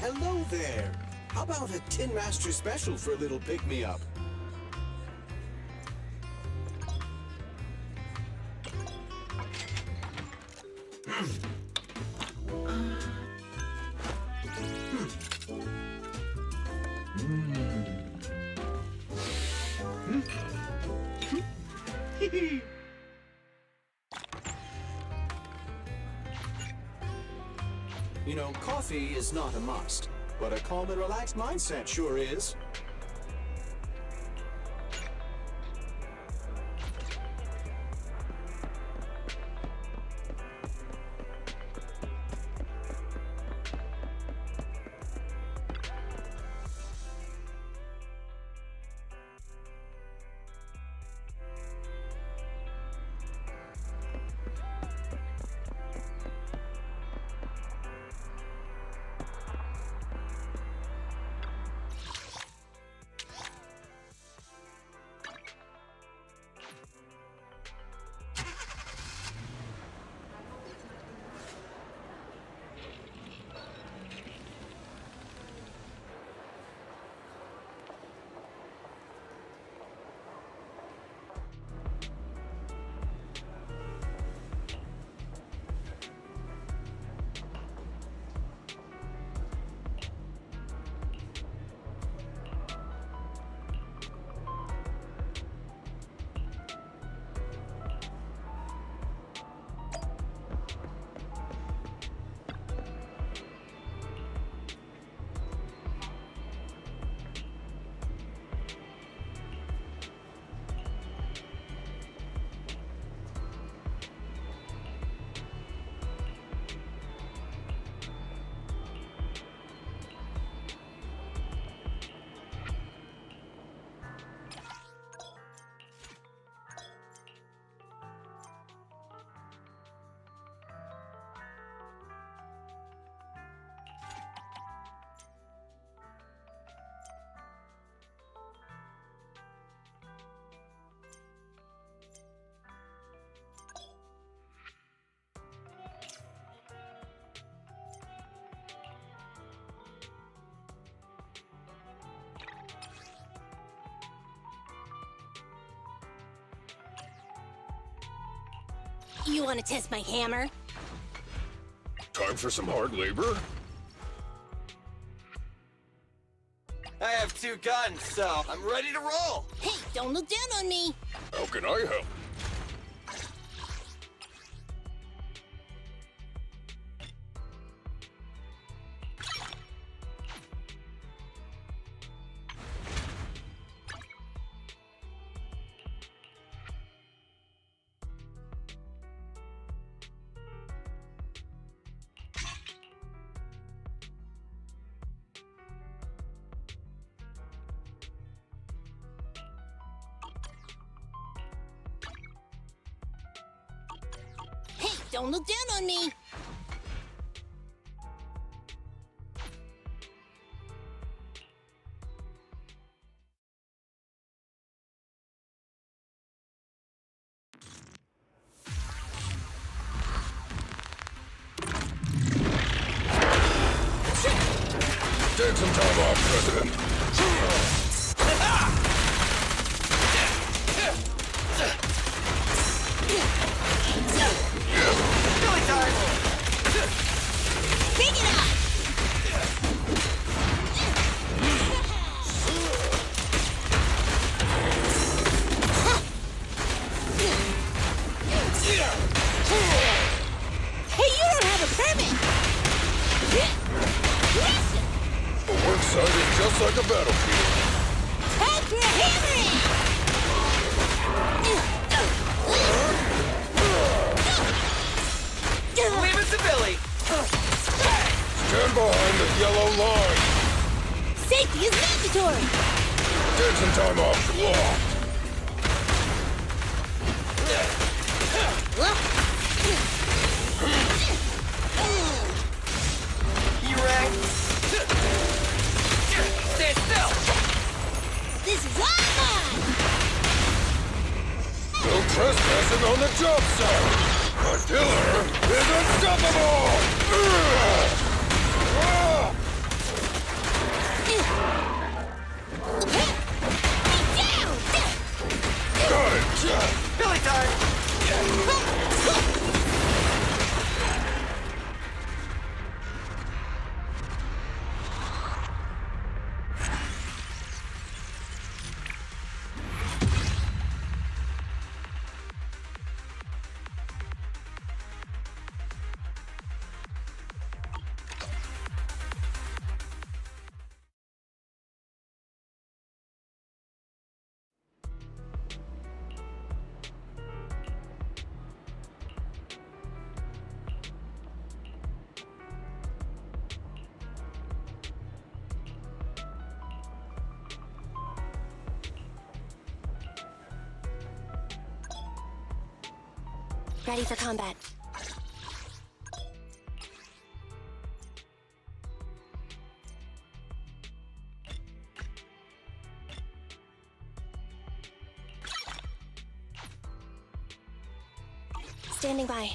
Hello there. How about a Tin Master special for a little pick-me-up? You know, coffee is not a must, but a calm and relaxed mindset sure is. You want to test my hammer? Time for some hard labor? I have 2 guns, so I'm ready to roll. Hey, don't look down on me. How can I help? Hey, don't look down on me. Take some time off, President. Really time. Bring it on! Hey, you don't have a permit! The work site is just like a battlefield. Time for a hammering! Leave it to Billy. Stand behind the yellow line. Safety is mandatory! Take some time off to walk. You ready? Stand still. This is all mine! No trespassing on the job site. The killer is unstoppable. Got it! Billy time! Ready for combat. Standing by.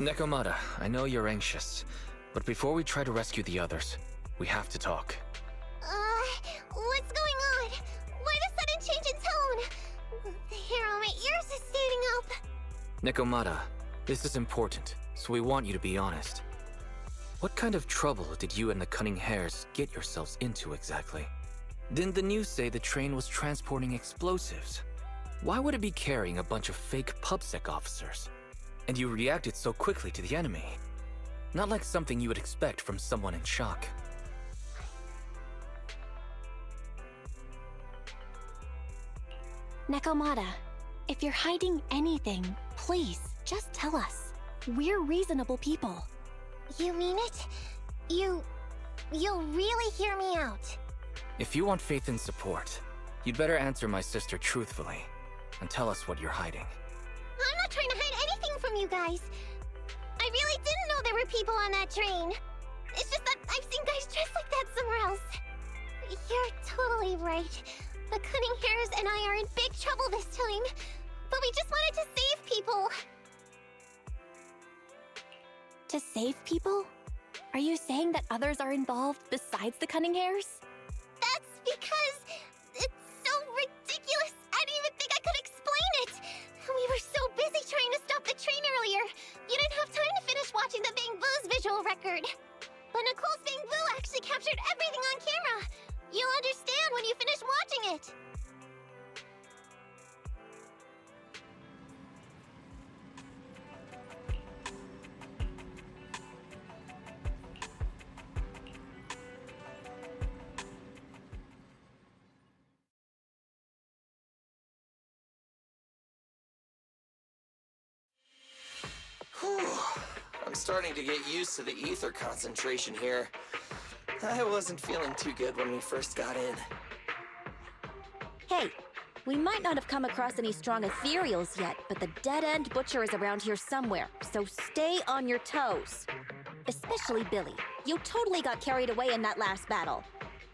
Nekomata, I know you're anxious, but before we try to rescue the others, we have to talk. What's going on? Why the sudden change in tone? The hair on my ears is standing up. Nekomata, this is important, so we want you to be honest. What kind of trouble did you and the Cunning Hares get yourselves into exactly? Didn't the news say the train was transporting explosives? Why would it be carrying a bunch of fake PubSec officers? And you reacted so quickly to the enemy. Not like something you would expect from someone in shock. Nekomata, if you're hiding anything, please, just tell us. We're reasonable people. You mean it? You'll really hear me out. If you want faith and support, you'd better answer my sister truthfully and tell us what you're hiding. I'm not trying to hide anything from you guys. I really didn't know there were people on that train. It's just that I've seen guys dressed like that somewhere else. You're totally right. The Cunning Hares and I are in big trouble this time. But we just wanted to save people. To save people? Are you saying that others are involved besides the Cunning Hares? That's because it's so ridiculous. I didn't even think I could explain it. We were so busy trying to stop the train earlier. You didn't have time to finish watching the Bang Boo's visual record. But Nicole's Bang Boo actually captured everything on camera. You'll understand when you finish watching it. I'm starting to get used to the ether concentration here. I wasn't feeling too good when we first got in. Hey, we might not have come across any strong ethereals yet, but the dead-end butcher is around here somewhere, so stay on your toes. Especially Billy. You totally got carried away in that last battle.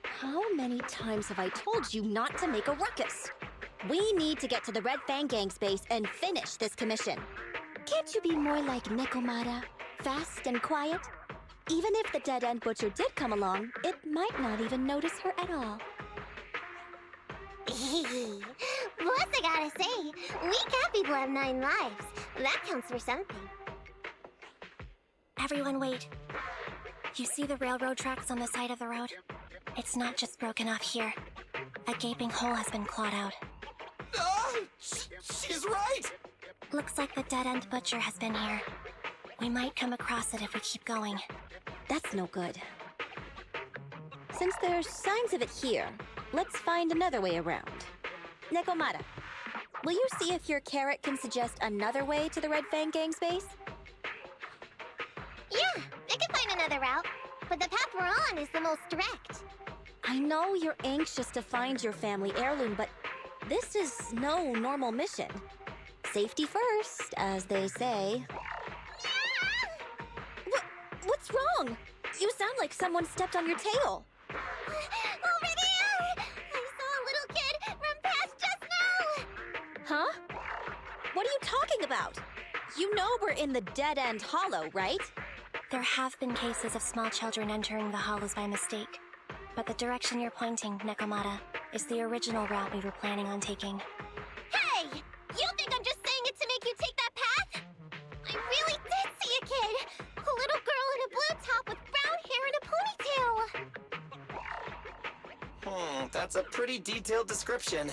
How many times have I told you not to make a ruckus? We need to get to the Red Fang Gang's base and finish this commission. Can't you be more like Nekomata? Fast and quiet? Even if the dead-end butcher did come along, it might not even notice her at all. Plus, I gotta say, we cat people have 9 lives. That counts for something. Everyone wait. You see the railroad tracks on the side of the road? It's not just broken off here. A gaping hole has been clawed out. She's right! Looks like the dead-end butcher has been here. We might come across it if we keep going. That's no good. Since there's signs of it here, let's find another way around. Nekomata, will you see if your carrot can suggest another way to the Red Fang Gang's base? Yeah, I can find another route, but the path we're on is the most direct. I know you're anxious to find your family heirloom, but this is no normal mission. Safety first, as they say. What's wrong? You sound like someone stepped on your tail. Over there! I saw a little kid run past just now! Huh? What are you talking about? You know we're in the dead-end hollow, right? There have been cases of small children entering the hollows by mistake. But the direction you're pointing, Nekomata, is the original route we were planning on taking. Hey! You think I'm just saying it to make you take that path? I really did see a kid! A little girl in a blue top with brown hair and a ponytail! That's a pretty detailed description.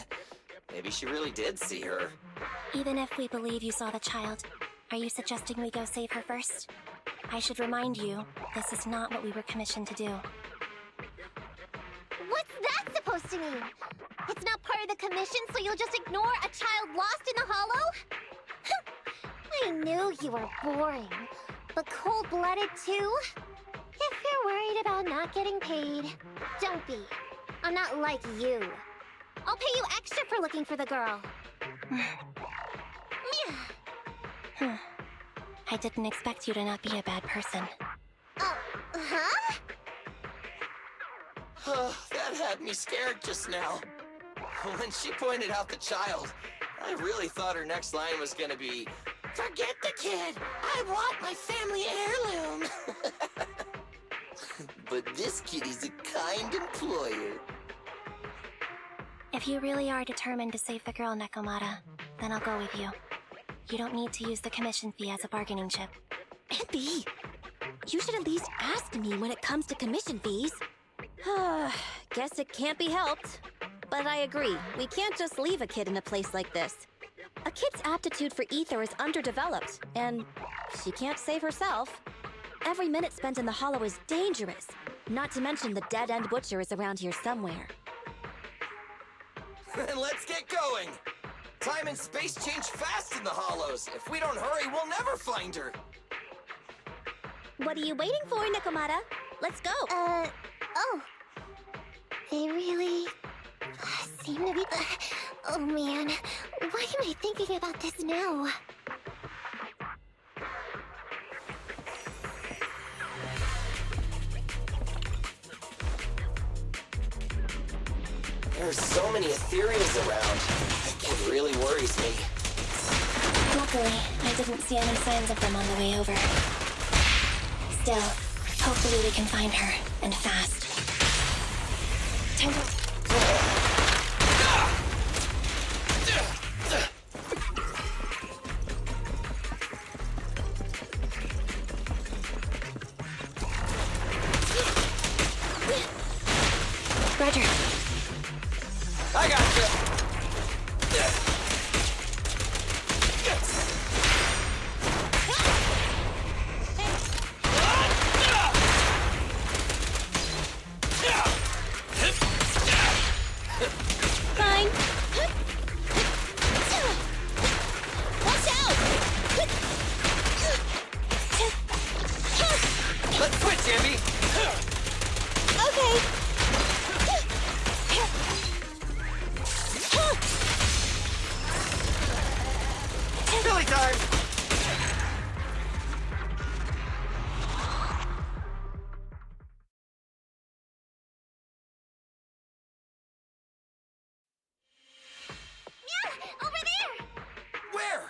Maybe she really did see her. Even if we believe you saw the child, are you suggesting we go save her first? I should remind you, this is not what we were commissioned to do. What's that supposed to mean? It's not part of the commission, so you'll just ignore a child lost in the hollow? I knew you were boring, but cold-blooded too? If you're worried about not getting paid, don't be. I'm not like you. I'll pay you extra for looking for the girl. I didn't expect you to not be a bad person. Oh, huh? That had me scared just now. When she pointed out the child, I really thought her next line was gonna be, Forget the kid! I want my family heirloom! But this kitty's a kind employer. If you really are determined to save the girl, Nekomata, then I'll go with you. You don't need to use the commission fee as a bargaining chip. Abby, you should at least ask me when it comes to commission fees. Guess it can't be helped. But I agree, we can't just leave a kid in a place like this. A kid's aptitude for ether is underdeveloped, and she can't save herself. Every minute spent in the hollow is dangerous, not to mention the dead-end butcher is around here somewhere. Then let's get going! Time and space change fast in the hollows. If we don't hurry, we'll never find her. What are you waiting for, Nekomata? Let's go! Oh. They really seem to be... Oh man, why am I thinking about this now? There's so many ethereals around. It really worries me. Luckily, I didn't see any signs of them on the way over. Still, hopefully we can find her, and fast. Time to... Roger. I gotcha! Fine. Watch out! Let's switch, Ambi! Okay. Billy time! Yeah, over there! Where?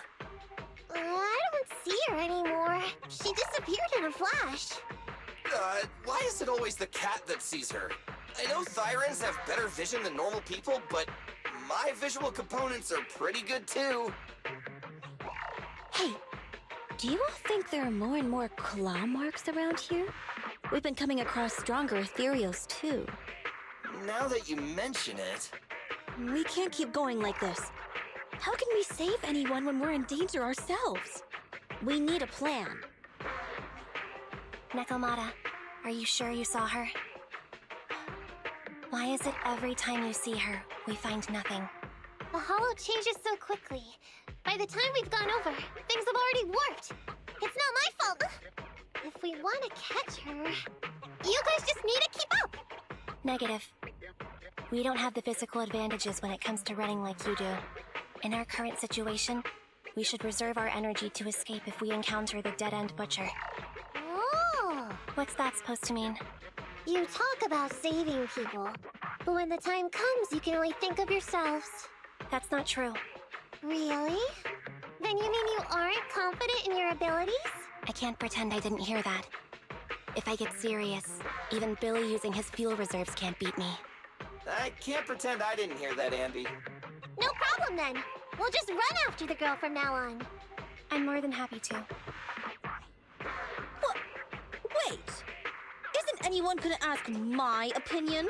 I don't see her anymore. She disappeared in a flash. Why is it always the cat that sees her? I know Thyrans have better vision than normal people, but my visual components are pretty good too. Hey, do you all think there are more and more claw marks around here? We've been coming across stronger ethereals too. Now that you mention it... We can't keep going like this. How can we save anyone when we're in danger ourselves? We need a plan. Nekomata, are you sure you saw her? Why is it every time you see her, we find nothing? The hollow changes so quickly. By the time we've gone over, things have already warped. It's not my fault. If we want to catch her, you guys just need to keep up. Negative. We don't have the physical advantages when it comes to running like you do. In our current situation, we should reserve our energy to escape if we encounter the dead-end butcher. Oh, What's that supposed to mean? you talk about saving people, but when the time comes, you can only think of yourselves. That's not true. Really? Then you mean you aren't confident in your abilities? I can't pretend I didn't hear that. If I get serious, even Billy using his fuel reserves can't beat me. I can't pretend I didn't hear that, Ambi. No problem then. We'll just run after the girl from now on. I'm more than happy to. What? Wait! Isn't anyone gonna ask my opinion?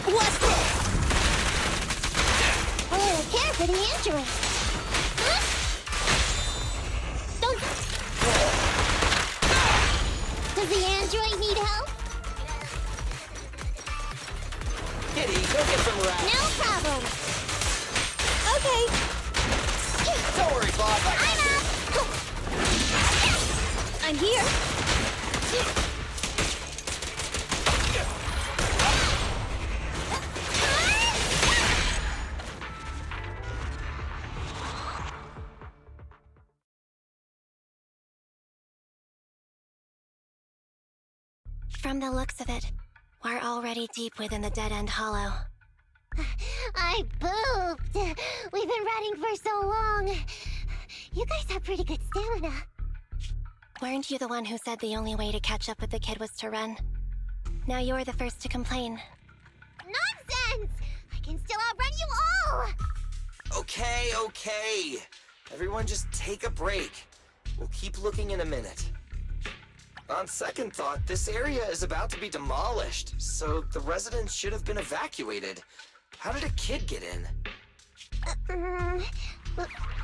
What? A little care for the android. Huh? Don't... Does the android need help? Kitty, go get some rest. No problem. Okay. Don't worry, Bob. I'm up. I'm here. From the looks of it, we're already deep within the dead-end hollow. I pooped. We've been running for so long. You guys have pretty good stamina. Weren't you the one who said the only way to catch up with the kid was to run? Now you're the first to complain. Nonsense! I can still outrun you all! Okay. Everyone just take a break. We'll keep looking in a minute. On second thought, this area is about to be demolished, so the residents should have been evacuated. How did a kid get in?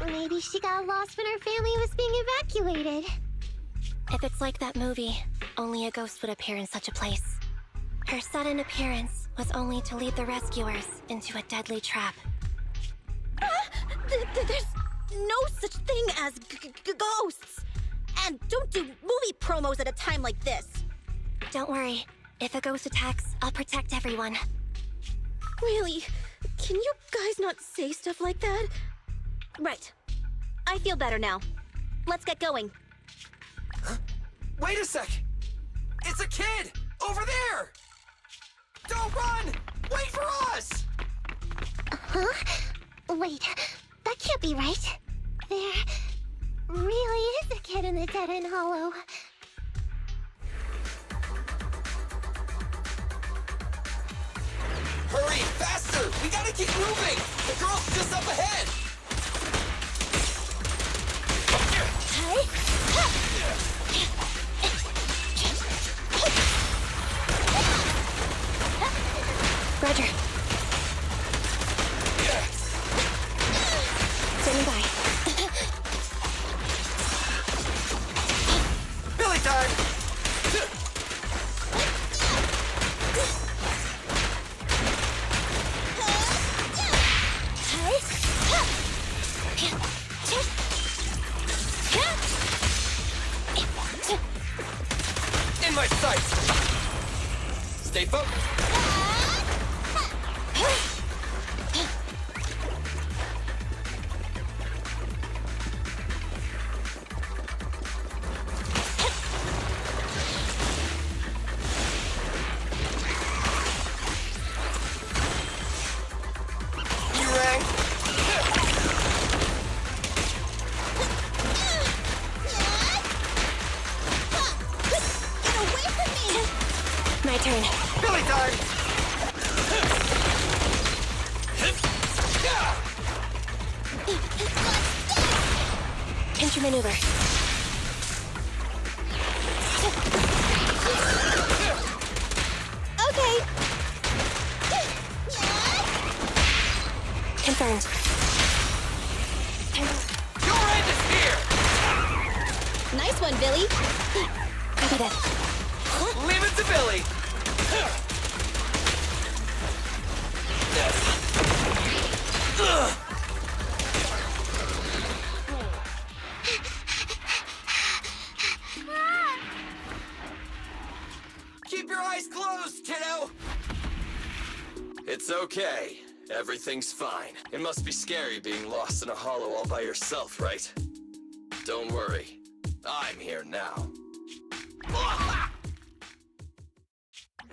Maybe she got lost when her family was being evacuated. If it's like that movie, only a ghost would appear in such a place. Her sudden appearance was only to lead the rescuers into a deadly trap. There's no such thing as ghosts! And don't do movie promos at a time like this! Don't worry. If a ghost attacks, I'll protect everyone. Really? Can you guys not say stuff like that? Right. I feel better now. Let's get going. Huh? Wait a sec! It's a kid! Over there! Don't run! Wait for us! Huh? Wait, that can't be right. There really is a kid in the dead-end hollow. Hurry, faster! We gotta keep moving! The girl's just up ahead! Roger. Standing by. Billy time! In my sights! Stay focused! My turn. Billy time! Pinch maneuver. Okay. Confirmed. Your end is here! Nice one, Billy. Copy that. Leave it to Billy! Keep your eyes closed, kiddo! It's okay. Everything's fine. It must be scary being lost in a hollow all by yourself, right? Don't worry. I'm here now.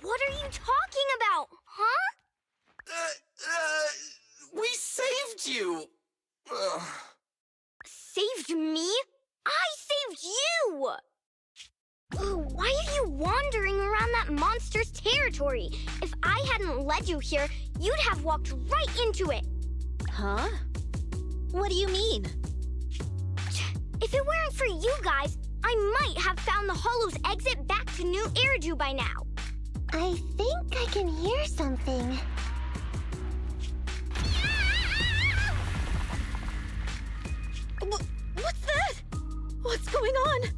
What are you talking about, huh? We saved you! Saved me? I saved you! Why are you wandering around that monster's territory? If I hadn't led you here, you'd have walked right into it. Huh? What do you mean? If it weren't for you guys, I might have found the hollow's exit back to New Eridu by now. I think I can hear something. What's that? What's going on?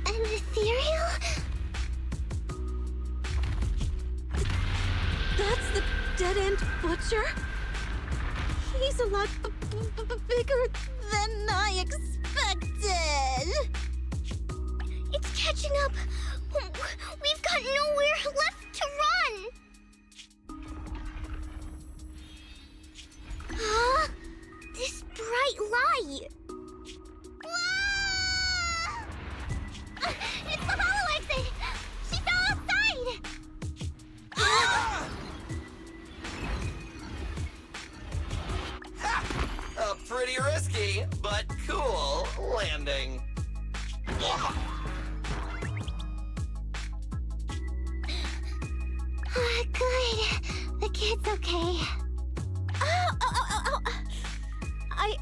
An ethereal? That's the dead-end butcher? He's a lot bigger than I expected. It's catching up. We've got nowhere left to run. Huh? This bright light. Whoa! It's the hollow exit! Pretty risky, but cool landing. Good. The kid's okay. Ow. I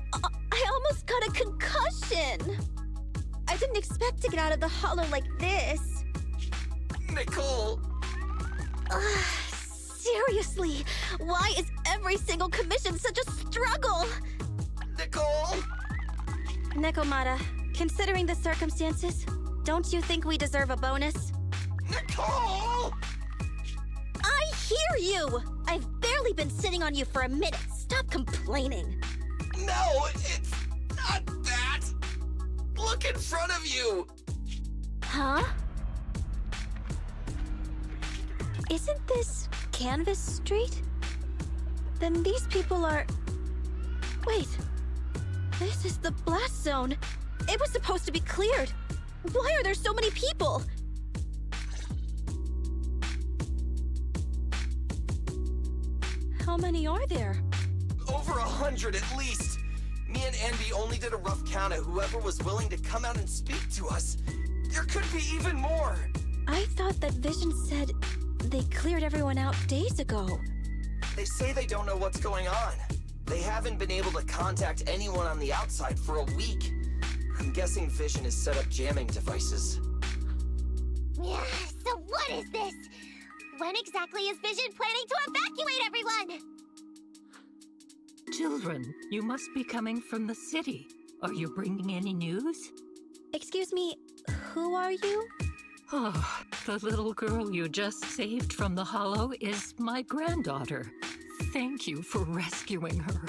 almost got a concussion. I didn't expect to get out of the hollow like this. Nicole, Seriously, why is every single commission such a struggle? Nicole! Nekomata, considering the circumstances, don't you think we deserve a bonus? Nicole! I hear you! I've barely been sitting on you for a minute. Stop complaining. No, it's not that! Look in front of you! Huh? Isn't this Canvas Street? Then these people are... Wait. This is the blast zone. It was supposed to be cleared. Why are there so many people? How many are there? Over 100 at least. Me and Andy only did a rough count of whoever was willing to come out and speak to us. There could be even more. I thought that Vision said they cleared everyone out days ago. They say they don't know what's going on. They haven't been able to contact anyone on the outside for a week. I'm guessing Vision has set up jamming devices. Yeah, so what is this? When exactly is Vision planning to evacuate everyone? Children, you must be coming from the city. Are you bringing any news? Excuse me, who are you? Oh, the little girl you just saved from the hollow is my granddaughter. Thank you for rescuing her.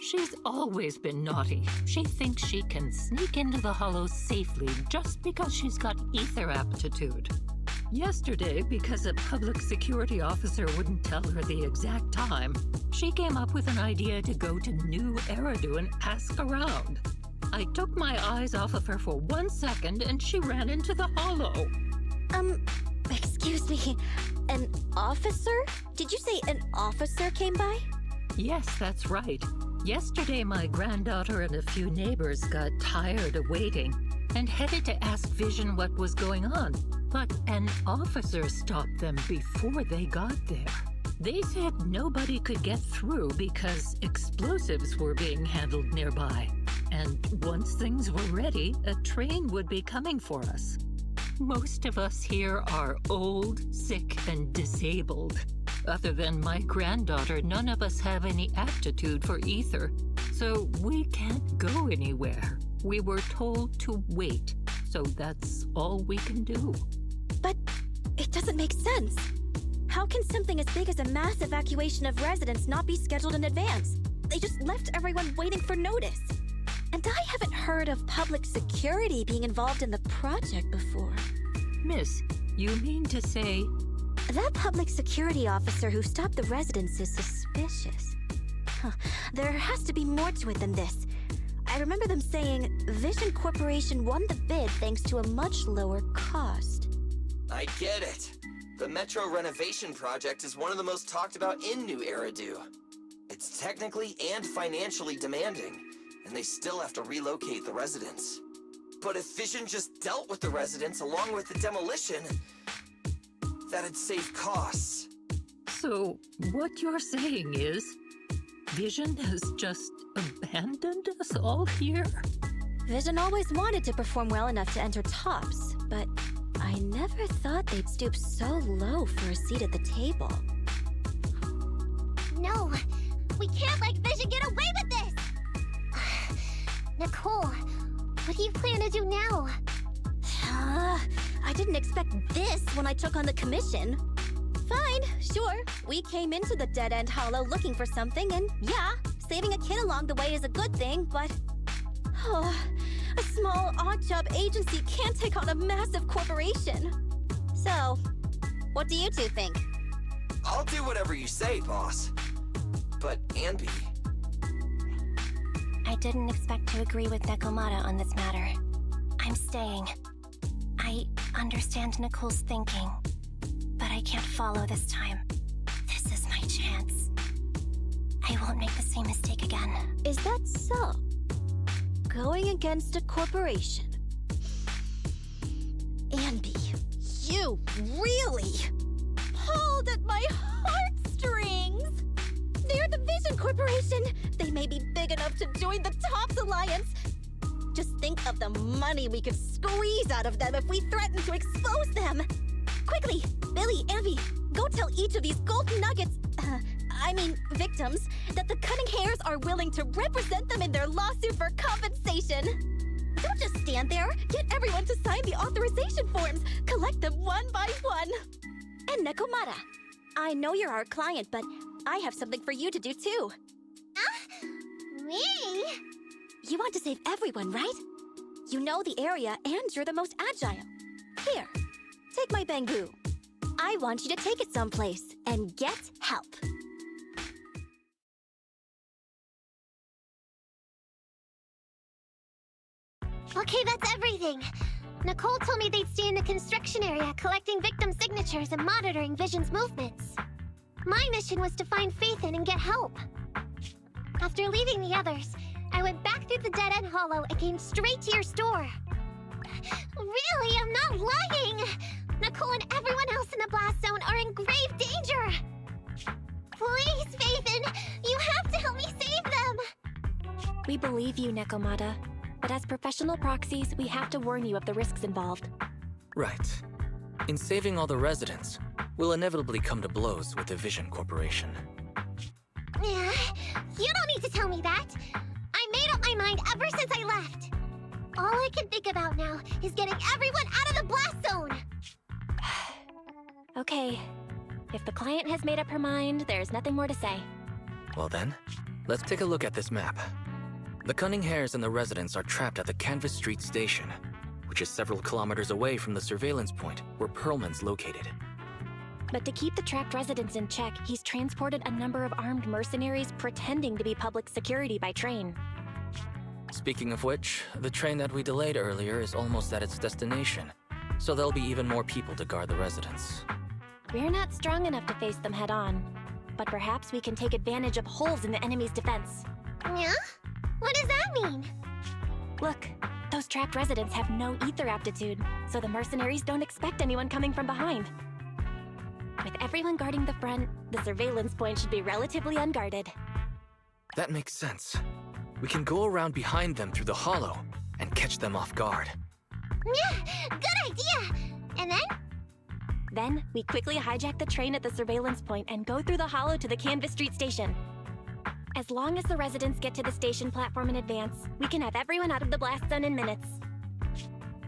She's always been naughty. She thinks she can sneak into the hollow safely just because she's got ether aptitude. Yesterday, because a public security officer wouldn't tell her the exact time, she came up with an idea to go to New Eridu and ask around. I took my eyes off of her for 1 second and she ran into the hollow. Excuse me, an officer? Did you say an officer came by? Yes, that's right. Yesterday, my granddaughter and a few neighbors got tired of waiting and headed to ask Vision what was going on. But an officer stopped them before they got there. They said nobody could get through because explosives were being handled nearby. And once things were ready, a train would be coming for us. Most of us here are old, sick, and disabled. Other than my granddaughter, none of us have any aptitude for ether, so we can't go anywhere. We were told to wait, so that's all we can do. But it doesn't make sense. How can something as big as a mass evacuation of residents not be scheduled in advance? They just left everyone waiting for notice. And I haven't heard of public security being involved in the project before. Miss, you mean to say... That public security officer who stopped the residents is suspicious. There has to be more to it than this. I remember them saying Vision Corporation won the bid thanks to a much lower cost. I get it. The Metro renovation project is one of the most talked about in New Eridu. It's technically and financially demanding, and they still have to relocate the residents. But if Vision just dealt with the residents along with the demolition, that'd save costs. So, what you're saying is, Vision has just abandoned us all here? Vision always wanted to perform well enough to enter tops, but I never thought they'd stoop so low for a seat at the table. No, we can't let Vision get away with this! Nicole, what do you plan to do now? I didn't expect this when I took on the commission. Fine, sure. We came into the dead-end hollow looking for something, and yeah, saving a kid along the way is a good thing, but... a small, odd-job agency can't take on a massive corporation. So, what do you two think? I'll do whatever you say, boss. But, Anby... I didn't expect to agree with Nekomata on this matter. I'm staying. I understand Nicole's thinking, but I can't follow this time. This is my chance. I won't make the same mistake again. Is that so? Going against a corporation. Anby, you really pulled at my heartstrings! They're the Vision Corporation! They may be big enough to join the Tops Alliance. Just think of the money we could squeeze out of them if we threaten to expose them! Quickly, Billy, Anby, go tell each of these golden nuggets, victims, that the Cunning Hairs are willing to represent them in their lawsuit for compensation. Don't just stand there. Get everyone to sign the authorization forms. Collect them one by one. And Nekomata, I know you're our client, but I have something for you to do too. Me? You want to save everyone, right? You know the area and you're the most agile. Here, take my bamboo. I want you to take it someplace and get help. Okay, that's everything. Nicole told me they'd stay in the construction area collecting victim signatures and monitoring Vision's movements. My mission was to find Faithin and get help. After leaving the others, I went back through the dead-end hollow and came straight to your store. Really, I'm not lying! Nicole and everyone else in the blast zone are in grave danger! Please, Faithin, you have to help me save them! We believe you, Nekomata. But as professional proxies, we have to warn you of the risks involved. Right. In saving all the residents, we'll inevitably come to blows with the Vision Corporation. Yeah, you don't need to tell me that. I made up my mind ever since I left. All I can think about now is getting everyone out of the blast zone. Okay. If the client has made up her mind, there's nothing more to say. Well then, let's take a look at this map. The Cunning Hairs and the residents are trapped at the Canvas Street Station, which is several kilometers away from the surveillance point where Perlman's located. But to keep the trapped residents in check, he's transported a number of armed mercenaries pretending to be public security by train. Speaking of which, the train that we delayed earlier is almost at its destination, so there'll be even more people to guard the residents. We're not strong enough to face them head-on, but perhaps we can take advantage of holes in the enemy's defense. Yeah? What does that mean? Look, those trapped residents have no ether aptitude, so the mercenaries don't expect anyone coming from behind. With everyone guarding the front, the surveillance point should be relatively unguarded. That makes sense. We can go around behind them through the hollow and catch them off guard. Yeah, good idea! And then? Then, we quickly hijack the train at the surveillance point and go through the hollow to the Canvas Street Station. As long as the residents get to the station platform in advance, we can have everyone out of the blast zone in minutes.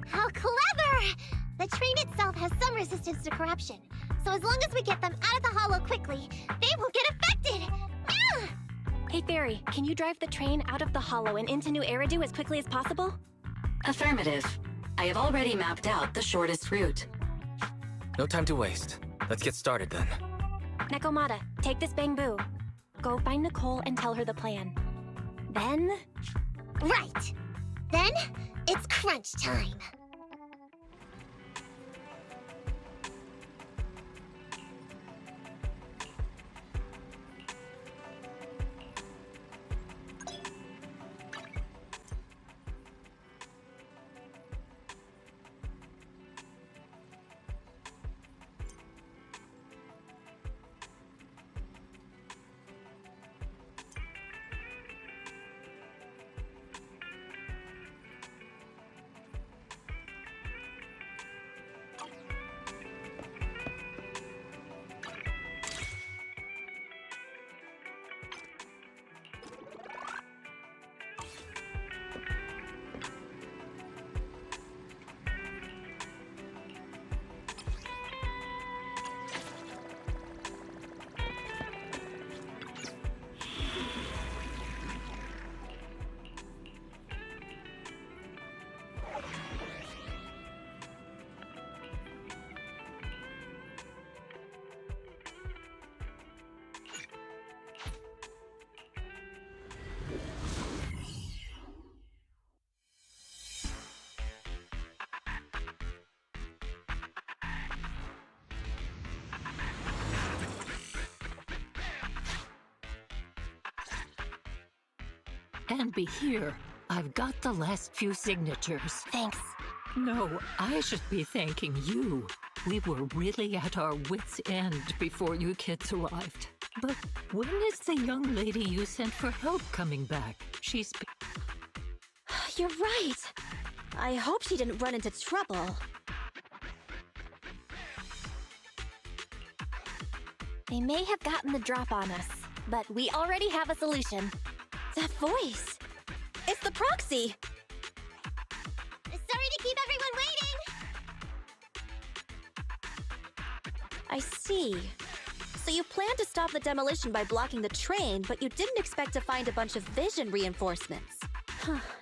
How clever! The train itself has some resistance to corruption, so as long as we get them out of the hollow quickly, they won't get affected! Yeah! Hey Fairy, can you drive the train out of the hollow and into New Eridu as quickly as possible? Affirmative. I have already mapped out the shortest route. No time to waste. Let's get started then. Nekomata, take this bamboo. Go find Nicole and tell her the plan. Then... Right! Then, it's crunch time! And be here. I've got the last few signatures. Thanks. No, I should be thanking you. We were really at our wits' end before you kids arrived. But when is the young lady you sent for help coming back? She's... You're right. I hope she didn't run into trouble. They may have gotten the drop on us, but we already have a solution. That voice. It's the proxy. Sorry to keep everyone waiting! I see. So you planned to stop the demolition by blocking the train, but you didn't expect to find a bunch of vision reinforcements.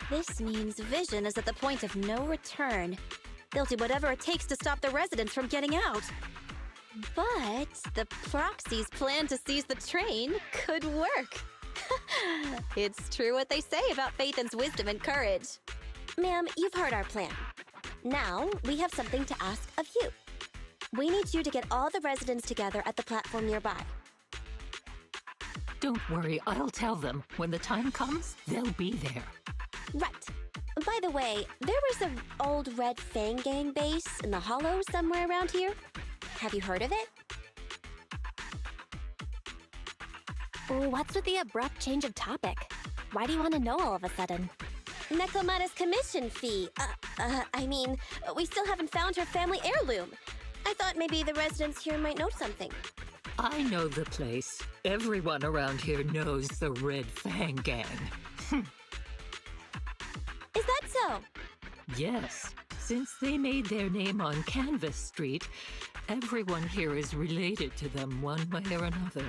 This means Vision is at the point of no return. They'll do whatever it takes to stop the residents from getting out. But the proxy's plan to seize the train could work. It's true what they say about Phaethon's wisdom and courage. Ma'am, you've heard our plan. Now, we have something to ask of you. We need you to get all the residents together at the platform nearby. Don't worry, I'll tell them. When the time comes, they'll be there. Right. By the way, there was an old Red Fang Gang base in the Hollow somewhere around here. Have you heard of it? What's with the abrupt change of topic? Why do you want to know all of a sudden? Nekomata's commission fee. We still haven't found her family heirloom. I thought maybe the residents here might know something. I know the place. Everyone around here knows the Red Fang Gang. Is that so? Yes. Since they made their name on Canvas Street, everyone here is related to them one way or another.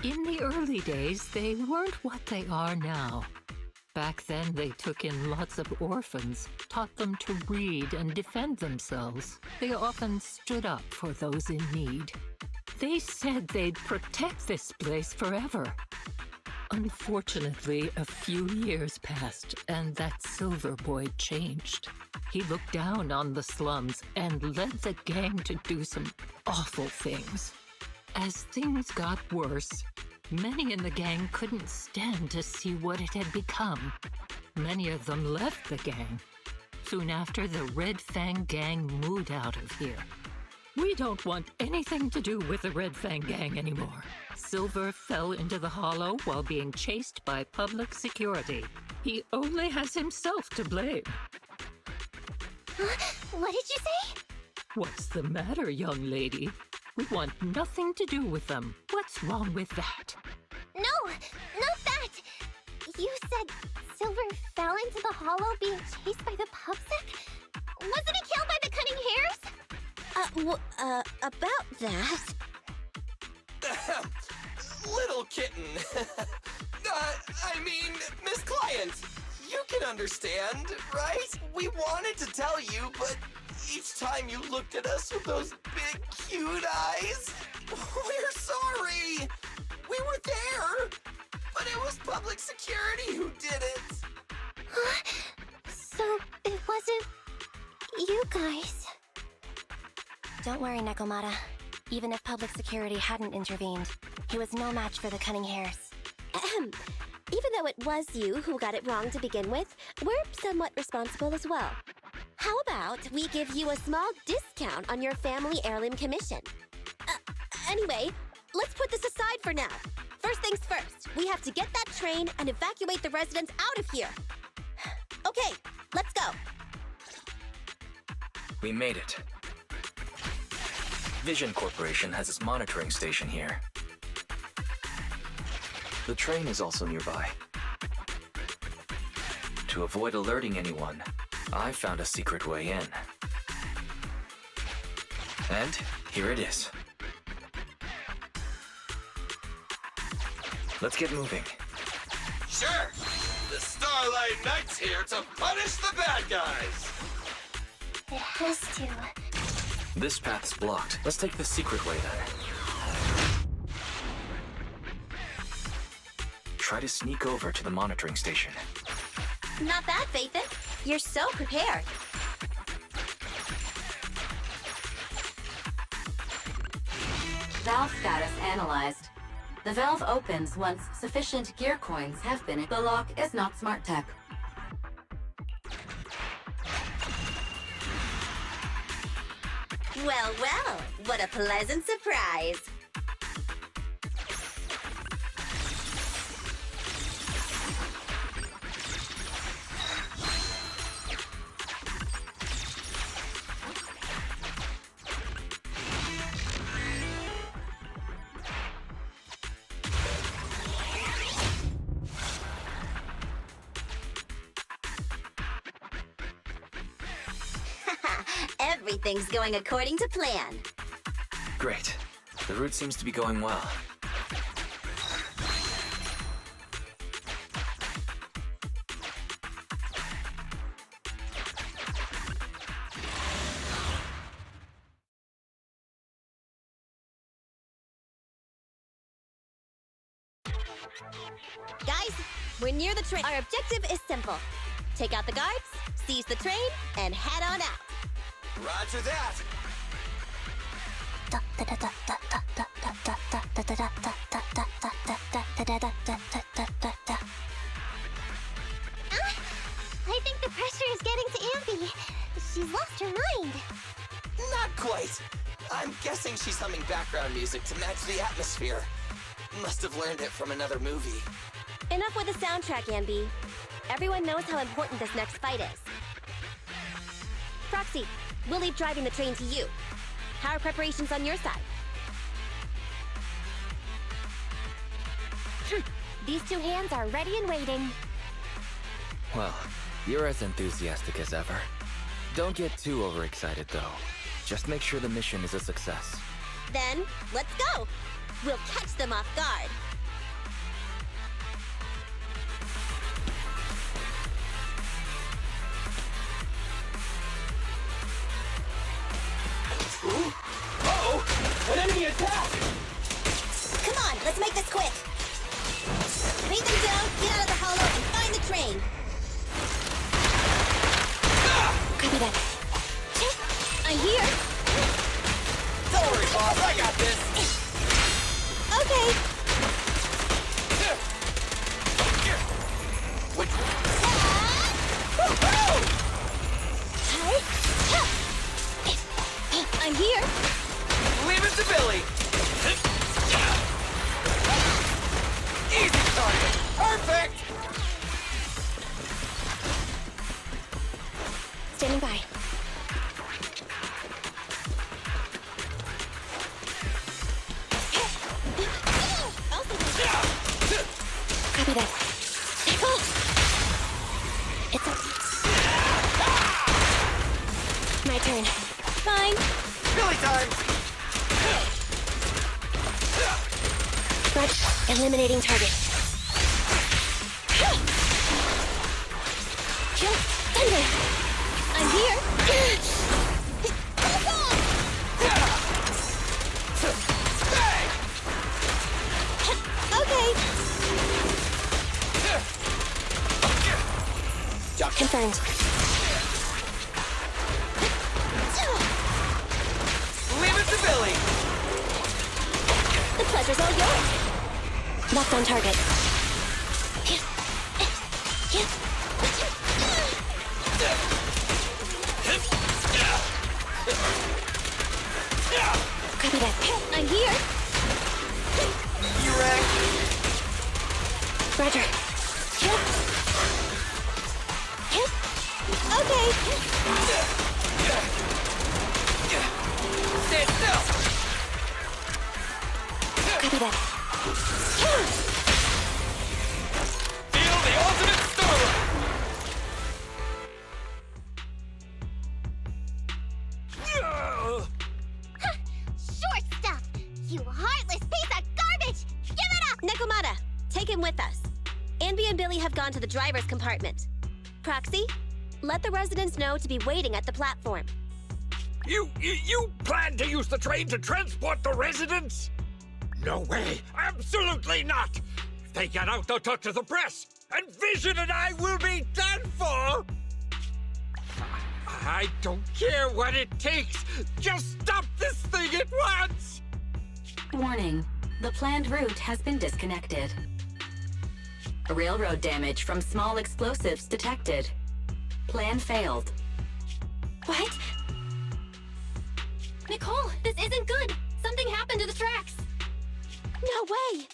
In the early days, they weren't what they are now. Back then, they took in lots of orphans, taught them to read and defend themselves. They often stood up for those in need. They said they'd protect this place forever. Unfortunately, a few years passed, and that Silver Boy changed. He looked down on the slums and led the gang to do some awful things. As things got worse, many in the gang couldn't stand to see what it had become. Many of them left the gang. Soon after, the Red Fang Gang moved out of here. We don't want anything to do with the Red Fang Gang anymore. Silver fell into the Hollow while being chased by public security. He only has himself to blame. What did you say? What's the matter, young lady? We want nothing to do with them. What's wrong with that? No, not that! You said Silver fell into the Hollow being chased by the pubsec? Wasn't he killed by the cunning hares? About that... Little kitten. Miss Client, you can understand, right? We wanted to tell you, but each time you looked at us with those big, cute eyes, we're sorry. We were there, but it was public security who did it. So it wasn't you guys. Don't worry, Nekomata. Even if public security hadn't intervened, he was no match for the cunning hares. Even though it was you who got it wrong to begin with, we're somewhat responsible as well. How about we give you a small discount on your family heirloom commission? Anyway, let's put this aside for now. First things first, we have to get that train and evacuate the residents out of here. Okay, let's go. We made it. Vision Corporation has its monitoring station here. The train is also nearby. To avoid alerting anyone, I found a secret way in. And here it is. Let's get moving. Sure! The Starlight Knight's here to punish the bad guys! It has to. This path's blocked. Let's take the secret way then. Try to sneak over to the monitoring station. Not bad, Phaethon. You're so prepared. Valve status analyzed. The valve opens once sufficient gear coins have been. The lock is not smart tech. Well, well, what a pleasant surprise. Everything's going according to plan. Great. The route seems to be going well. Guys, we're near the train. Our objective is simple. Take out the guards, seize the train, and head on out. Roger that. I think the pressure is getting to Ampy. She's lost her mind. Not quite. I'm guessing she's humming background music to match the atmosphere. Must have learned it from another movie. Enough with the soundtrack, Anby. Everyone knows how important this next fight is. Proxy, we'll leave driving the train to you. How are preparations on your side? These two hands are ready and waiting. Well, you're as enthusiastic as ever. Don't get too overexcited, though. Just make sure the mission is a success. Then, let's go! We'll catch them off guard. Uh-oh! An enemy attack! Come on, let's make this quick! Beat them down, get out of the hollow, and find the train! Copy that. I'm here! Don't worry, boss, I got this! Okay! Which... I'm here! Leave it to Billy! Easy target! Perfect! Standing by. Copy that. It's my turn. Fine. Billy time! Roger. Eliminating target. Thunder! I'm here! Okay! Confirmed. Leave it to Billy! The pleasure's all yours! Locked on target. Copy that. I'm here! You wreck! Roger. Okay! Stay still! Copy that. Feel the ultimate storm! Short stuff! You heartless piece of garbage! Give it up! Nekomata, take him with us. Anby and Billy have gone to the driver's compartment. Proxy, let the residents know to be waiting at the platform. You plan to use the train to transport the residents? No way! Absolutely not! If they get out, they'll talk to the press, and Vision and I will be done for! I don't care what it takes! Just stop this thing at once! Warning. The planned route has been disconnected. Railroad damage from small explosives detected. Plan failed. What? Nicole, this isn't good! Something happened to the tracks! No way!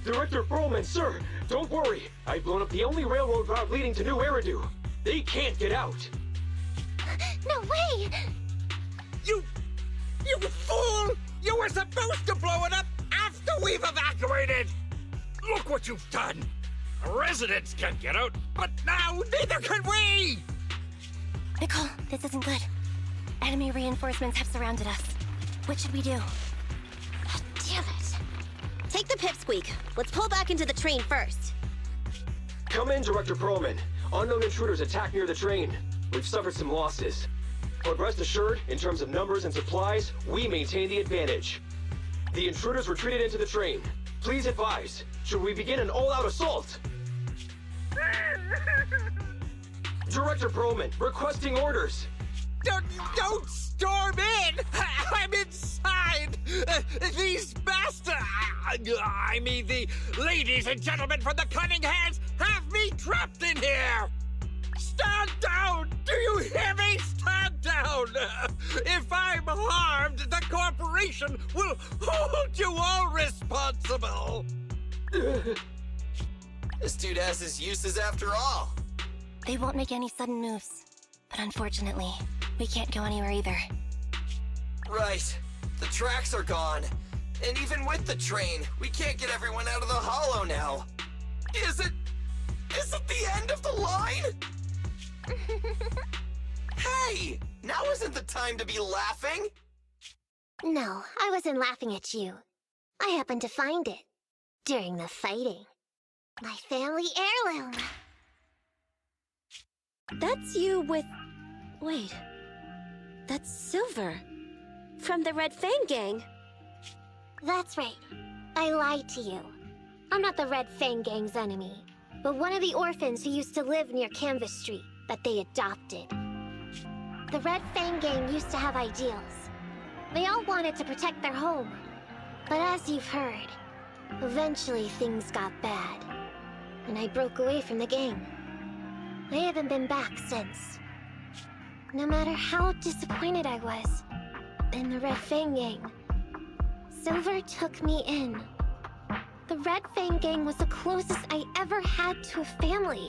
Director Perlman, sir, don't worry. I've blown up the only railroad route leading to New Eridu. They can't get out. No way! You fool! You were supposed to blow it up after we've evacuated! Look what you've done! Residents can get out, but now neither can we! Nicole, this isn't good. Enemy reinforcements have surrounded us. What should we do? Oh, damn it. Take the pipsqueak. Let's pull back into the train first. Come in, Director Perlman. Unknown intruders attacked near the train. We've suffered some losses. But rest assured, in terms of numbers and supplies, we maintain the advantage. The intruders retreated into the train. Please advise, should we begin an all-out assault? Director Perlman, requesting orders. Don't storm in! I'm inside! These bastards! I mean, the ladies and gentlemen from the Cunning Hands have me trapped in here! Stand down! Do you hear me? Stand down! If I'm harmed, the corporation will hold you all responsible! This dude has his uses after all. They won't make any sudden moves. But unfortunately, we can't go anywhere either. Right. The tracks are gone. And even with the train, we can't get everyone out of the hollow now. Is it the end of the line? Hey! Now isn't the time to be laughing! No, I wasn't laughing at you. I happened to find it. During the fighting. My family heirloom. That's you with... Wait. That's Silver. From the Red Fang Gang. That's right. I lied to you. I'm not the Red Fang Gang's enemy, but one of the orphans who used to live near Canvas Street that they adopted. The Red Fang Gang used to have ideals. They all wanted to protect their home. But as you've heard, eventually things got bad. And I broke away from the gang. I haven't been back since. No matter how disappointed I was in the Red Fang Gang, Silver took me in. The Red Fang Gang was the closest I ever had to a family.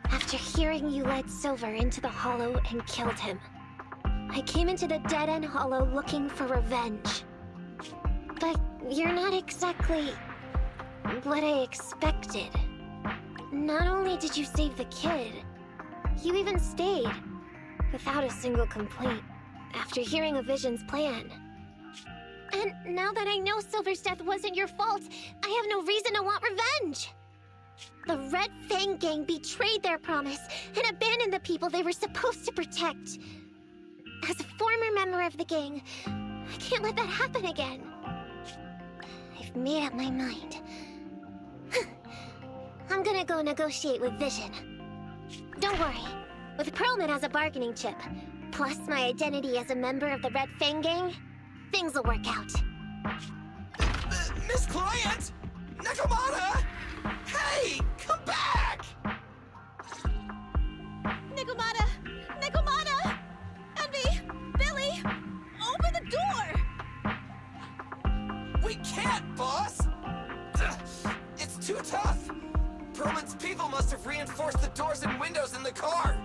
After hearing you led Silver into the Hollow and killed him, I came into the dead-end Hollow looking for revenge. But you're not exactly what I expected. Not only did you save the kid, you even stayed, without a single complaint, after hearing a Vision's plan. And now that I know Silver's death wasn't your fault, I have no reason to want revenge! The Red Fang Gang betrayed their promise and abandoned the people they were supposed to protect. As a former member of the gang, I can't let that happen again. I've made up my mind. I'm gonna go negotiate with Vision. Don't worry. With Perlman as a bargaining chip, plus my identity as a member of the Red Fang Gang, things will work out. Miss Client! Nakamata! Hey! Come back! Nikomata! Nikomata! Envy! Billy! Open the door! We can't, boss! It's too tough! Perlman's people must have reinforced the doors and windows in the car!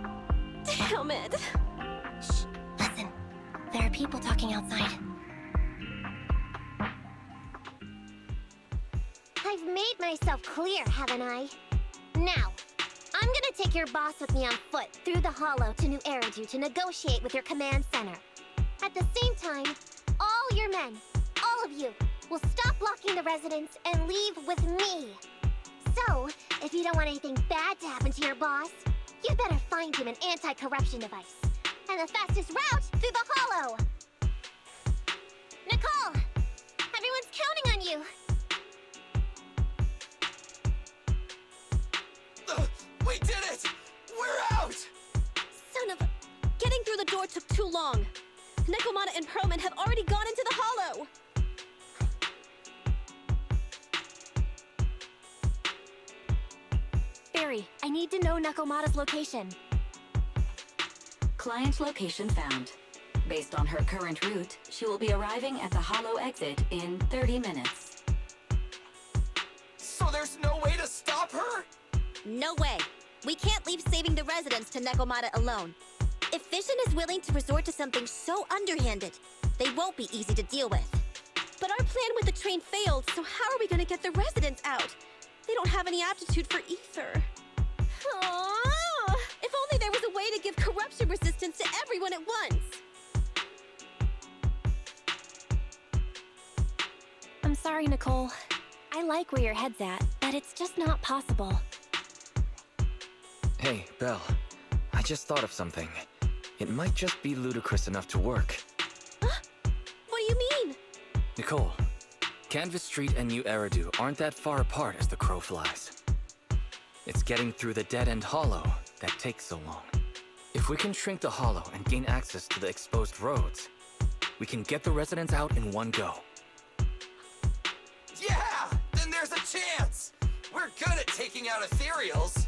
Damn it! Shh, listen. There are people talking outside. I've made myself clear, haven't I? Now, I'm gonna take your boss with me on foot through the Hollow to New Eridu to negotiate with your command center. At the same time, all your men, all of you, will stop blocking the residents and leave with me. So, if you don't want anything bad to happen to your boss, you'd better find him an anti-corruption device. And the fastest route through the Hollow! Nicole! Everyone's counting on you! We did it! We're out! Son of a... Getting through the door took too long. Nikomata and Perlman have already gone into the Hollow! Barry, I need to know Nakomata's location. Client location found. Based on her current route, she will be arriving at the hollow exit in 30 minutes. So there's no way to stop her? No way. We can't leave saving the residents to Nekomata alone. If Vision is willing to resort to something so underhanded, they won't be easy to deal with. But our plan with the train failed, so how are we gonna get the residents out? They don't have any aptitude for ether. Aww. If only there was a way to give corruption resistance to everyone at once. I'm sorry, Nicole. I like where your head's at, but it's just not possible. Hey, Belle. I just thought of something. It might just be ludicrous enough to work. Huh? What do you mean? Nicole, Canvas Street and New Eridu aren't that far apart as the crow flies. It's getting through the dead-end hollow that takes so long. If we can shrink the hollow and gain access to the exposed roads, we can get the residents out in one go. Yeah! Then there's a chance! We're good at taking out ethereals.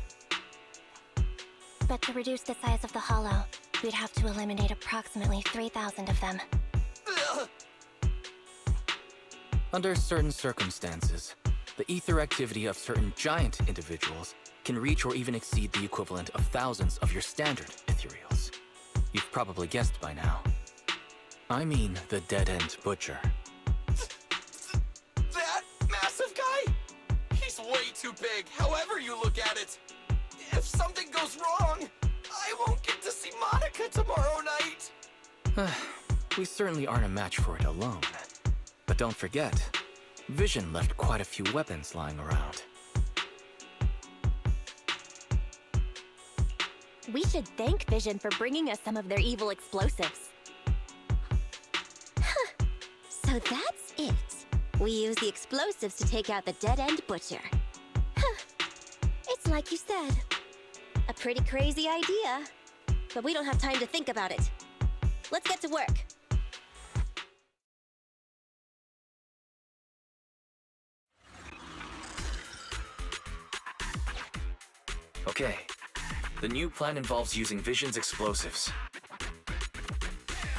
But to reduce the size of the hollow, we'd have to eliminate approximately 3,000 of them. Ugh. Under certain circumstances, the ether activity of certain giant individuals can reach or even exceed the equivalent of thousands of your standard ethereals. You've probably guessed by now. I mean the dead-end butcher. That massive guy? He's way too big, however you look at it. If something goes wrong, I won't get to see Monica tomorrow night. We certainly aren't a match for it alone. But don't forget, Vision left quite a few weapons lying around. We should thank Vision for bringing us some of their evil explosives. Huh. So that's it. We use the explosives to take out the dead-end butcher. Huh. It's like you said. A pretty crazy idea. But we don't have time to think about it. Let's get to work. Okay. The new plan involves using Vision's explosives.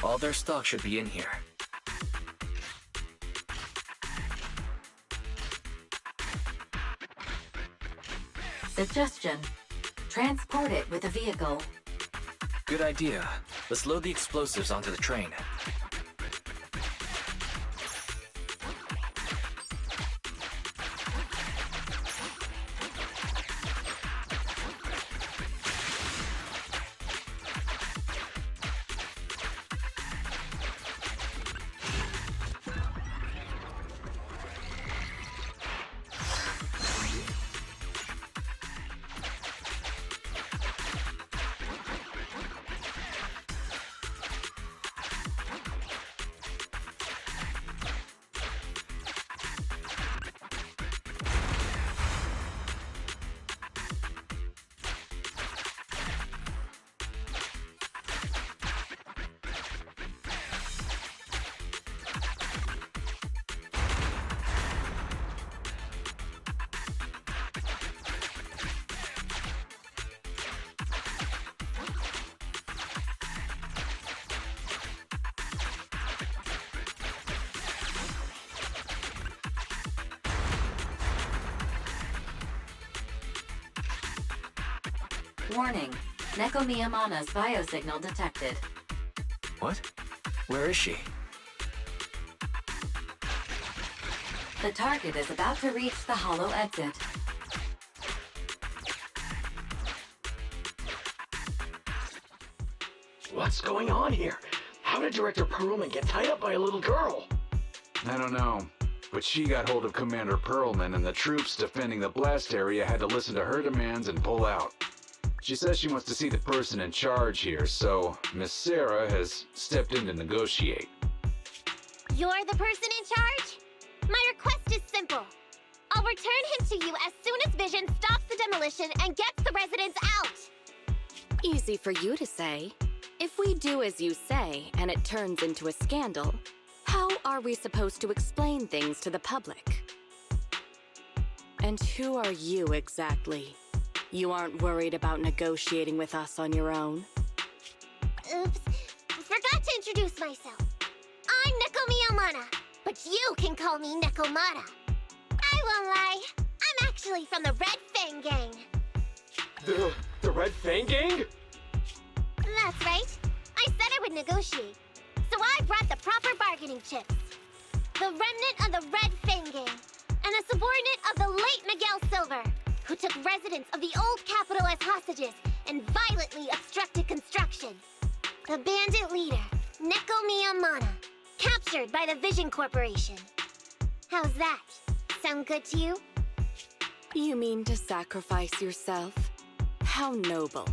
All their stock should be in here. Suggestion. Transport it with a vehicle. Good idea. Let's load the explosives onto the train. Warning. Neko Miyamana's biosignal detected. What? Where is she? The target is about to reach the hollow exit. What's going on here? How did Director Perlman get tied up by a little girl? I don't know, but she got hold of Commander Perlman, and the troops defending the blast area had to listen to her demands and pull out. She says she wants to see the person in charge here, so Miss Sarah has stepped in to negotiate. You're the person in charge? My request is simple. I'll return him to you as soon as Vision stops the demolition and gets the residents out. Easy for you to say. If we do as you say, and it turns into a scandal, how are we supposed to explain things to the public? And who are you exactly? You aren't worried about negotiating with us on your own? Oops. Forgot to introduce myself. I'm Neko Miyamata, but you can call me Nekomata. I won't lie, I'm actually from the Red Fang Gang. The Red Fang Gang? That's right. I said I would negotiate. So I brought the proper bargaining chips. The remnant of the Red Fang Gang, and a subordinate of the late Miguel Silver, who took residents of the old capital as hostages and violently obstructed construction. The bandit leader, Neko Miyamata, captured by the Vision Corporation. How's that? Sound good to you? You mean to sacrifice yourself? How noble.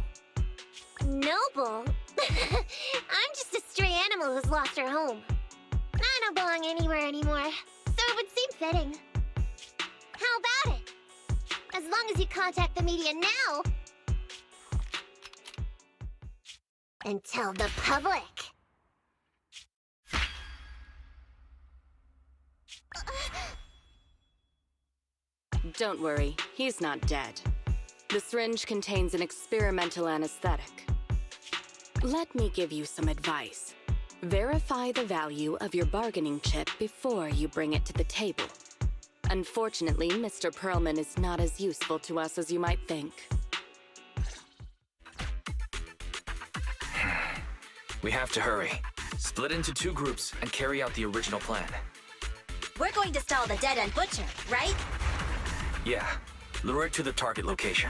Noble? I'm just a stray animal who's lost her home. I don't belong anywhere anymore, so it would seem fitting. How about it? As long as you contact the media now and tell the public. Don't worry, he's not dead. The syringe contains an experimental anesthetic. Let me give you some advice. Verify the value of your bargaining chip before you bring it to the table. Unfortunately, Mr. Perlman is not as useful to us as you might think. We have to hurry. Split into 2 groups and carry out the original plan. We're going to stall the dead-end butcher, right? Yeah. Lure it to the target location.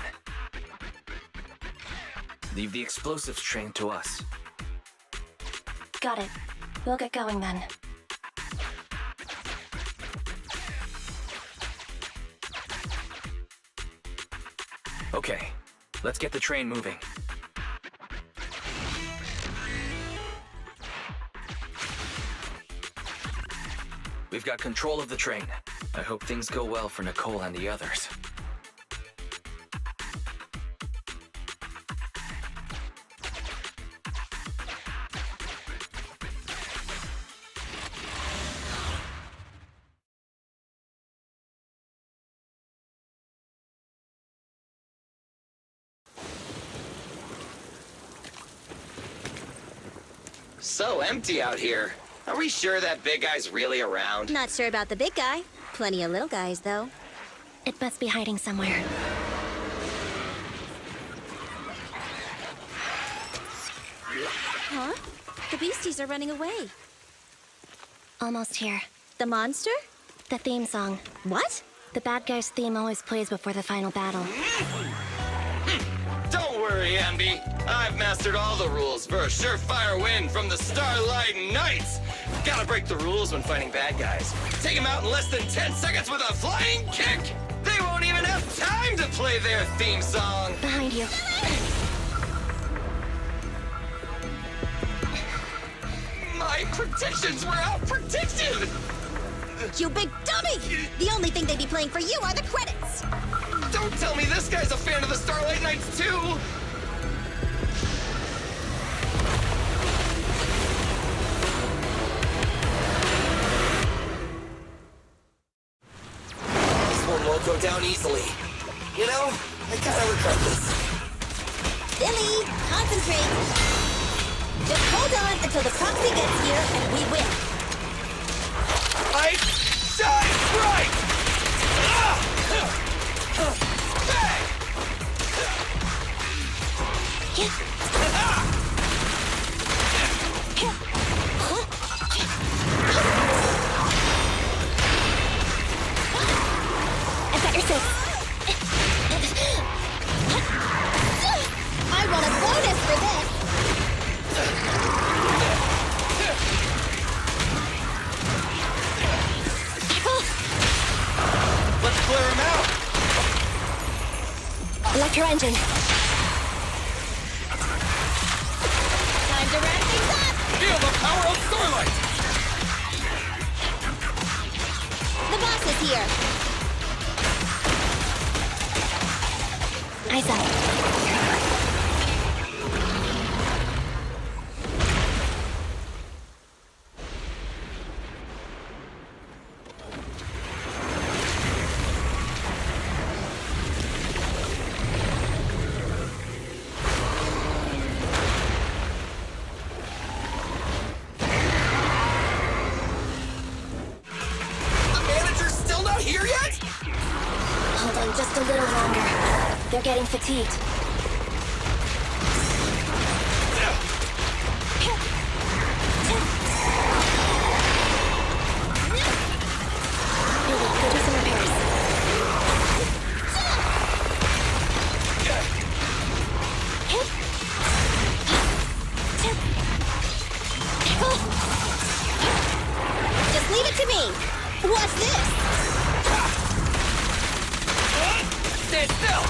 Leave the explosives train to us. Got it. We'll get going then. Okay, let's get the train moving. We've got control of the train. I hope things go well for Nicole and the others. So empty out here. Are we sure that big guy's really around? Not sure about the big guy. Plenty of little guys, though. It must be hiding somewhere. Huh? The beasties are running away. Almost here. The monster? The theme song. What? The bad guy's theme always plays before the final battle. Don't worry, Ambi. I've mastered all the rules for a surefire win from the Starlight Knights. Gotta break the rules when fighting bad guys. Take them out in less than 10 seconds with a flying kick. They won't even have time to play their theme song. Behind you. My predictions were out-predicted! You big dummy! The only thing they'd be playing for you are the credits! Don't tell me this guy's a fan of the Starlight Knights, too! This one won't go down easily. You know, I kinda regret this. Billy, concentrate! Just hold on until the proxy gets here and we win. I shine bright! I've got your six. I want a bonus for this! Let's clear him out! Electro engine. Time to wrap things up! Feel the power of Starlight! The boss is here! Eyes up. They're getting fatigued. Billy, go do some repairs. Just leave it to me. What's this? Stay still!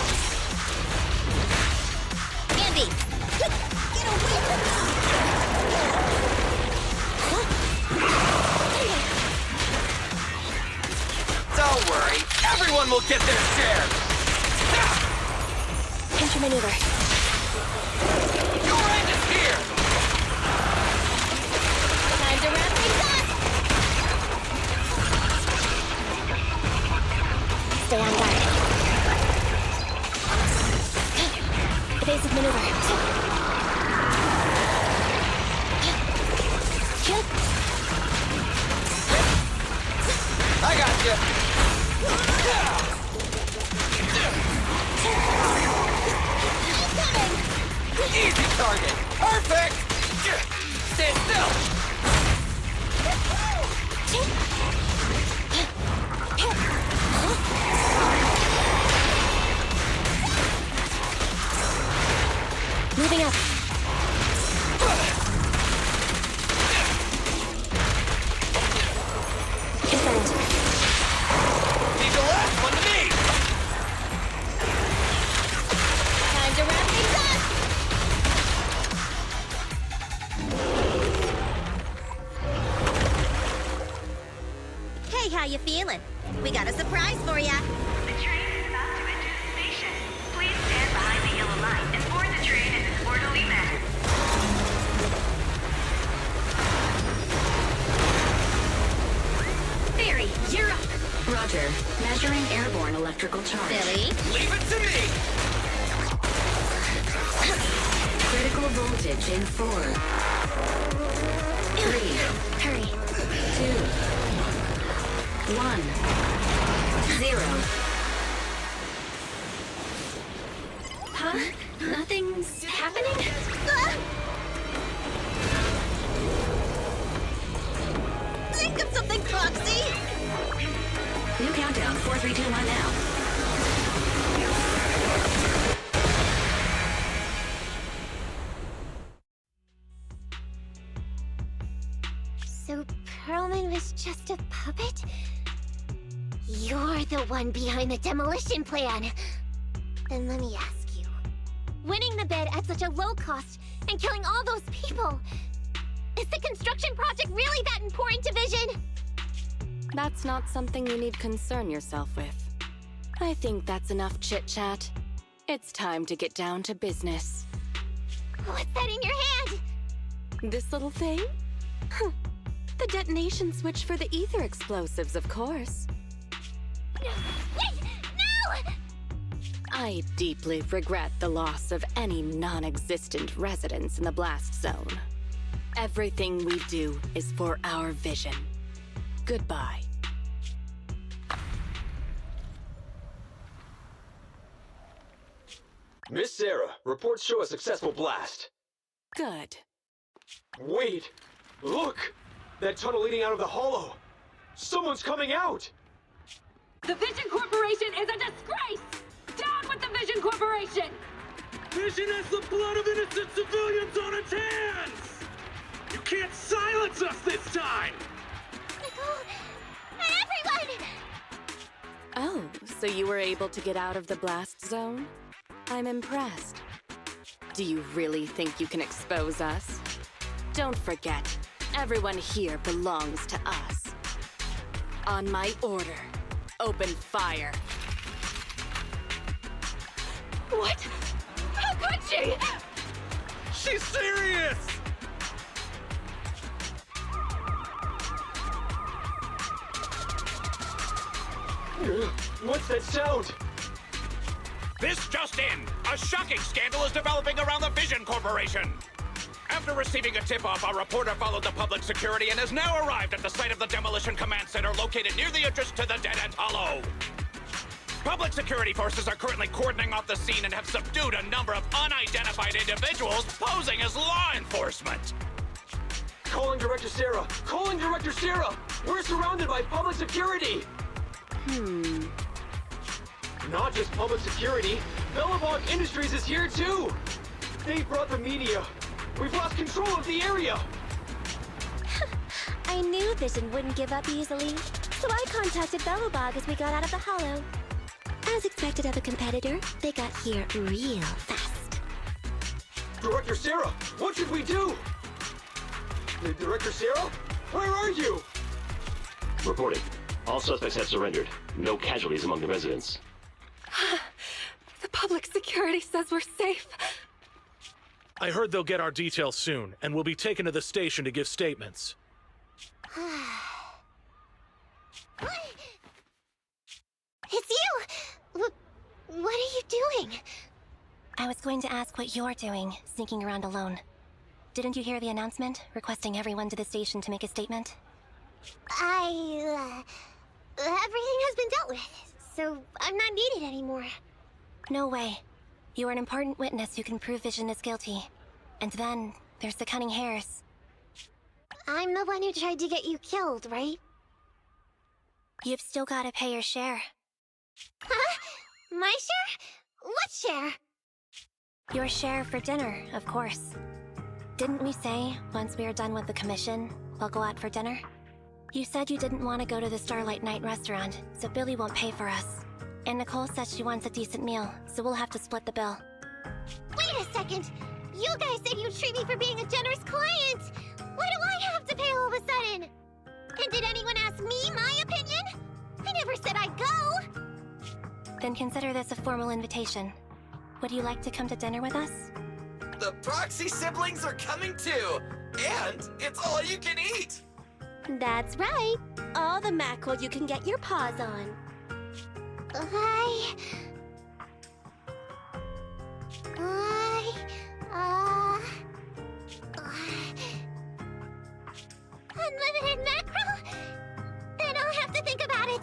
Andy! Get away from me! Don't worry, everyone will get their share! Counter maneuver. Your end is here! Time to wrap things up! Stay on guard. Evasive maneuver. I got you! Easy target! Perfect! Stay still! Moving up. Confirmed. Leave the last one to me! Time to wrap things up! Hey, how you feeling? We got a surprise for ya. The train is about to enter the station. Please stand behind the yellow line and board the train in an orderly manner. Barry, you're up. Roger. Measuring airborne electrical charge. Billy? Leave it to me! Critical voltage in 4, 3, Hurry. 2, 1, 0. Huh? Nothing's happening? Think of something, Foxy! New countdown, 4, 3, 2, 1 now. So Perlman was just a puppet? You're the one behind the demolition plan. Then let me ask you. Winning the bid at such a low cost and killing all those people, is the construction project really that important to Vision? That's not something you need concern yourself with. I think that's enough chit-chat. It's time to get down to business. What's that in your hand? This little thing? The detonation switch for the ether explosives, of course. Wait! No! I deeply regret the loss of any non-existent residents in the blast zone. Everything we do is for our vision. Goodbye. Miss Sarah, reports show a successful blast. Good. Wait! Look! That tunnel leading out of the hollow! Someone's coming out! The Vision Corporation is a disgrace! Down with the Vision Corporation! Vision has the blood of innocent civilians on its hands! You can't silence us this time! Everyone! Oh, so you were able to get out of the blast zone? I'm impressed. Do you really think you can expose us? Don't forget, everyone here belongs to us. On my order, open fire. What? How could she? She's serious! What's that sound? This just in! A shocking scandal is developing around the Vision Corporation! After receiving a tip-off, our reporter followed the public security and has now arrived at the site of the Demolition Command Center located near the entrance to the Dead End Hollow. Public security forces are currently cordoning off the scene and have subdued a number of unidentified individuals posing as law enforcement. Calling Director Sarah! Calling Director Sarah! We're surrounded by public security! Not just public security, Bellabog Industries is here too! They brought the media! We've lost control of the area! I knew Vision wouldn't give up easily, so I contacted Bellabog as we got out of the hollow. As expected of a competitor, they got here real fast. Director Sarah, what should we do? Director Sarah? Where are you? Reporting. All suspects have surrendered. No casualties among the residents. The public security says we're safe. I heard they'll get our details soon, and we'll be taken to the station to give statements. It's you! What are you doing? I was going to ask what you're doing, sneaking around alone. Didn't you hear the announcement, requesting everyone to the station to make a statement? Everything has been dealt with, so I'm not needed anymore. No way. You are an important witness who can prove Vision is guilty. And then, there's the Cunning Hares. I'm the one who tried to get you killed, right? You've still gotta pay your share. Huh? My share? What share? Your share for dinner, of course. Didn't we say, once we are done with the commission, we'll go out for dinner? You said you didn't want to go to the Starlight Night restaurant, so Billy won't pay for us. And Nicole says she wants a decent meal, so we'll have to split the bill. Wait a second! You guys said you'd treat me for being a generous client! Why do I have to pay all of a sudden? And did anyone ask me my opinion? I never said I'd go! Then consider this a formal invitation. Would you like to come to dinner with us? The Proxy siblings are coming too! And it's all you can eat! That's right! All the mackerel you can get your paws on. Unlimited mackerel? Then I'll have to think about it.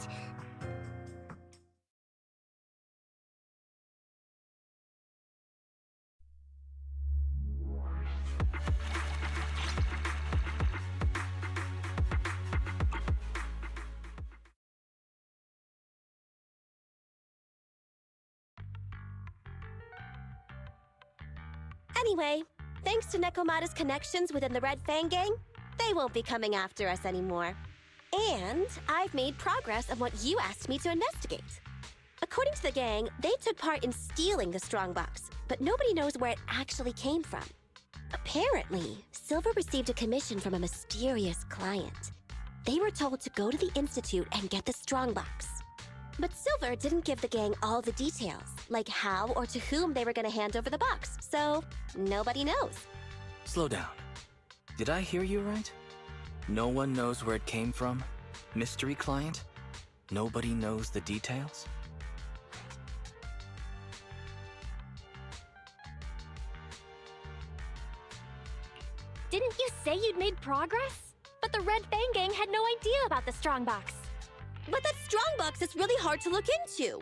Anyway, thanks to Nekomata's connections within the Red Fang Gang, they won't be coming after us anymore. And I've made progress on what you asked me to investigate. According to the gang, they took part in stealing the strongbox, but nobody knows where it actually came from. Apparently, Silver received a commission from a mysterious client. They were told to go to the Institute and get the strongbox. But Silver didn't give the gang all the details, like how or to whom they were going to hand over the box, so nobody knows. Slow down. Did I hear you right? No one knows where it came from? Mystery client? Nobody knows the details? Didn't you say you'd made progress? But the Red Fang Gang had no idea about the strongbox. But that strongbox is really hard to look into.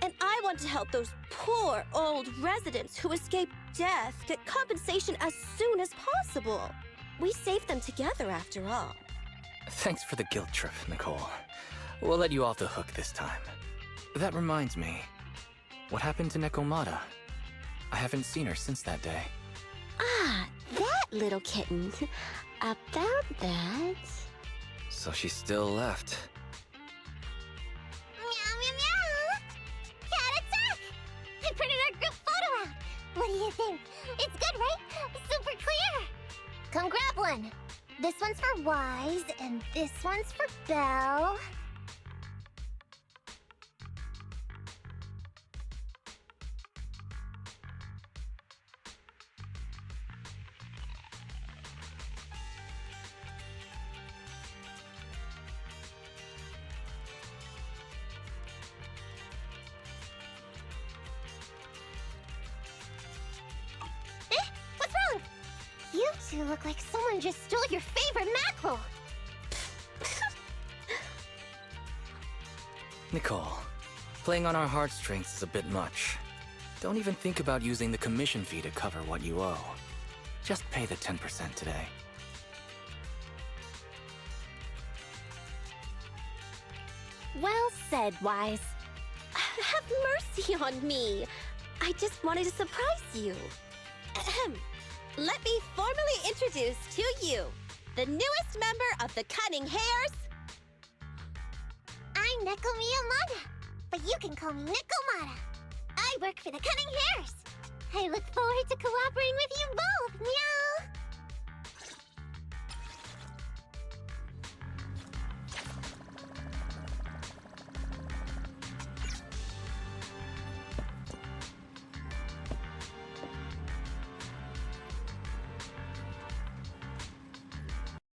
And I want to help those poor old residents who escaped death get compensation as soon as possible. We saved them together after all. Thanks for the guilt trip, Nicole. We'll let you off the hook this time. That reminds me. What happened to Nekomata? I haven't seen her since that day. Ah, that little kitten. About that... So she's still left. Meow, meow, meow! Cat attack! I printed our group photo out! What do you think? It's good, right? Super clear! Come grab one. This one's for Wise, and this one's for Belle. What's wrong? You two look like someone just stole your favorite mackerel. Nicole, Playing on our heartstrings is a bit much. Don't even think about using the commission fee to cover what you owe. Just pay the 10% today. Well said, Wise. Have mercy on me. I just wanted to surprise you. Ahem. Let me formally introduce to you the newest member of the Cunning Hares. I'm Neko Miyamada, but you can call me Nekomata. I work for the Cunning Hares. I look forward to cooperating with you both,